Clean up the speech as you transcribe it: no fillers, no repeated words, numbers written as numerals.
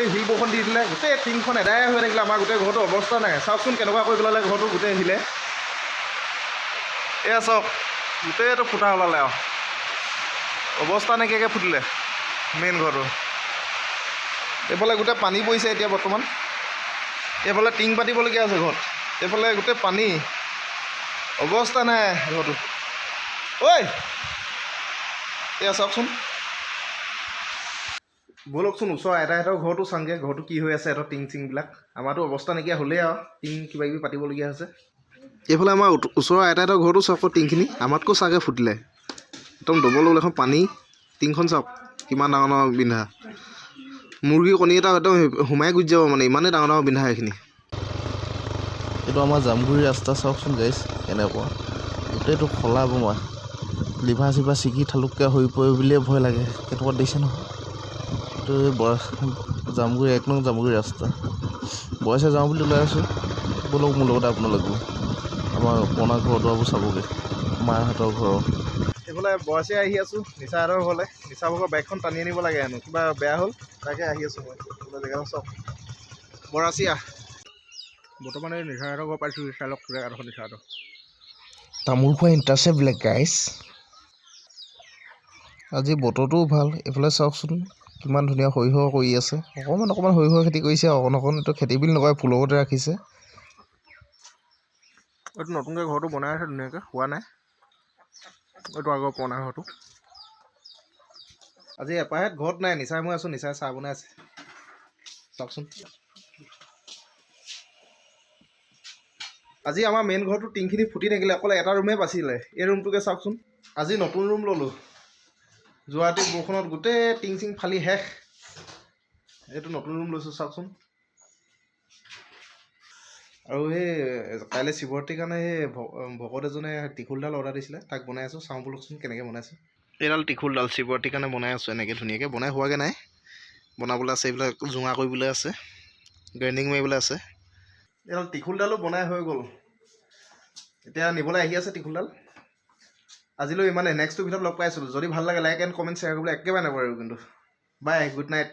গোটেই শিল বৰষুণ দি দিলে গোটেই টিংখন এদাই হৈ থাকিলে আমাৰ গোটেই ঘৰটো অৱস্থা নাই চাওকচোন কেনেকুৱা কৰি পেলালে ঘৰটো গোটেই আহিলে এয়া চাওক গোটেইটো ফুটা ওলালে আৰু অৱস্থা নাইকিয়াকৈ ফুটিলে মেইন ঘৰটো এইফালে গোটেই পানী পৰিছে এতিয়া বৰ্তমান এইফালে টিং পাতিবলগীয়া আছে ঘৰত এইফালে গোটেই পানী অৱস্থা নাই ঘৰটো ঐ এয়া চাওকচোন ব'লকচোন ওচৰ এটাহঁতৰ ঘৰটো চাওঁগৈ ঘৰটো কি হৈ আছে সিহঁতৰ টিং চিংবিলাক আমাৰতো অৱস্থা নাইকিয়া হ'লেই আৰু টিং কিবা কিবি পাতিবলগীয়া হৈছে এইফালে আমাৰ ওচৰৰ এটাহঁতৰ ঘৰটো চাওক টিংখিনি আমাতকৈ চাগে ফুটিলে একদম ডবল ডবল এখন পানী টিংখন চাওক কিমান ডাঙৰ ডাঙৰ বিন্ধা মুৰ্গী কণী এটা একদম সোমাই গুচি যাব মানে ইমানেই ডাঙৰ ডাঙৰ বিন্ধা সেইখিনি এইটো আমাৰ জামগুৰি ৰাস্তা চাওকচোন গাইছ এনেকুৱা গোটেইটো খলা বোমা লিভা চিভা ছিগি থালুককৈ হৈ পৰে বুলিয়ে ভয় লাগে কেনেকুৱা দিছে নহয় এইটো জামগুৰি 1 নং জামগুৰি ৰাস্তা বয়সে যাওঁ বুলি ওলাই আছোঁ ব'লক মোৰ লগতে আপোনালোকো আমাৰ পুৰণা ঘৰ দুৱাৰবোৰ চাবগৈ মাহঁতৰ ঘৰৰ এইফালে বয়সে আহি আছোঁ নিচাহঁতৰ ঘৰলৈ নিচাভাগৰ বাইকখন টানি আনিব লাগে হেনো কিবা বেয়া হ'ল তাকে আহি আছোঁ মই জেগাটো চাওক বৰাচিয়া বৰ্তমান এই নিচাহঁতৰ ঘৰ পাইছোঁ চালক জেগাডোখৰ নিচাহঁতৰ তামোল খোৱা ইণ্টাৰেষ্টে বেলেগ গাইছ আজি বতৰটোও ভাল এইফালে চাওকচোন কিমান ধুনীয়া সৰিয়হ কৰি আছে অকণমান সৰিয়হ খেতি কৰিছে অকণ এইটো খেতি বুলি নকয় ফুলতে ৰাখিছে এইটো নতুনকৈ ঘৰটো বনাই আছে ধুনীয়াকৈ হোৱা নাই এইটো আগৰ পুৰণা ঘৰটো আজি এপাহেঁত ঘৰত নাই নিচাই মই আছোঁ নিচাই চাহ বনাই আছে চাওকচোন আজি আমাৰ মেইন ঘৰটো টিংখিনি ফুটি থাকিলে অকল এটা ৰুমেই বাচিলে এই ৰুমটোকে চাওকচোন আজি নতুন ৰুম ল'লোঁ যোৱা ৰাতি বৰষুণত গোটেই টিং চিং ফালি শেষ এইটো নতুন ৰুম লৈছোঁ চাওকচোন আৰু সেই কাইলৈ শিৱৰাত্ৰিৰ কাৰণে সেই ভকত এজনে ত্ৰিশূলডাল অৰ্ডাৰ দিছিলে তাক বনাই আছোঁ চাওঁ বোলকচোন কেনেকৈ বনাইছোঁ এইডাল ত্ৰিশূলডাল শিৱৰাত্ৰিৰ কাৰণে বনাই আছোঁ এনেকৈ ধুনীয়াকৈ বনাই হোৱাগৈ নাই বনাবলৈ আছে এইবিলাক জোঙা কৰিবলৈ আছে গ্ৰাইণ্ডিং মাৰিবলৈ আছে এইডাল ত্ৰিশূলডালো বনাই হৈ গ'ল এতিয়া নিবলৈ আহি আছে ত্ৰিশূলডাল আজিলৈ ইমানে নেক্সট ভিডিঅ'ত লগ পাই আছিলোঁ যদি ভাল লাগে লাইক এণ্ড কমেণ্ট শ্বেয়াৰ কৰিবলৈ একেবাৰে নাপাহৰিব কিন্তু বাই গুড নাইট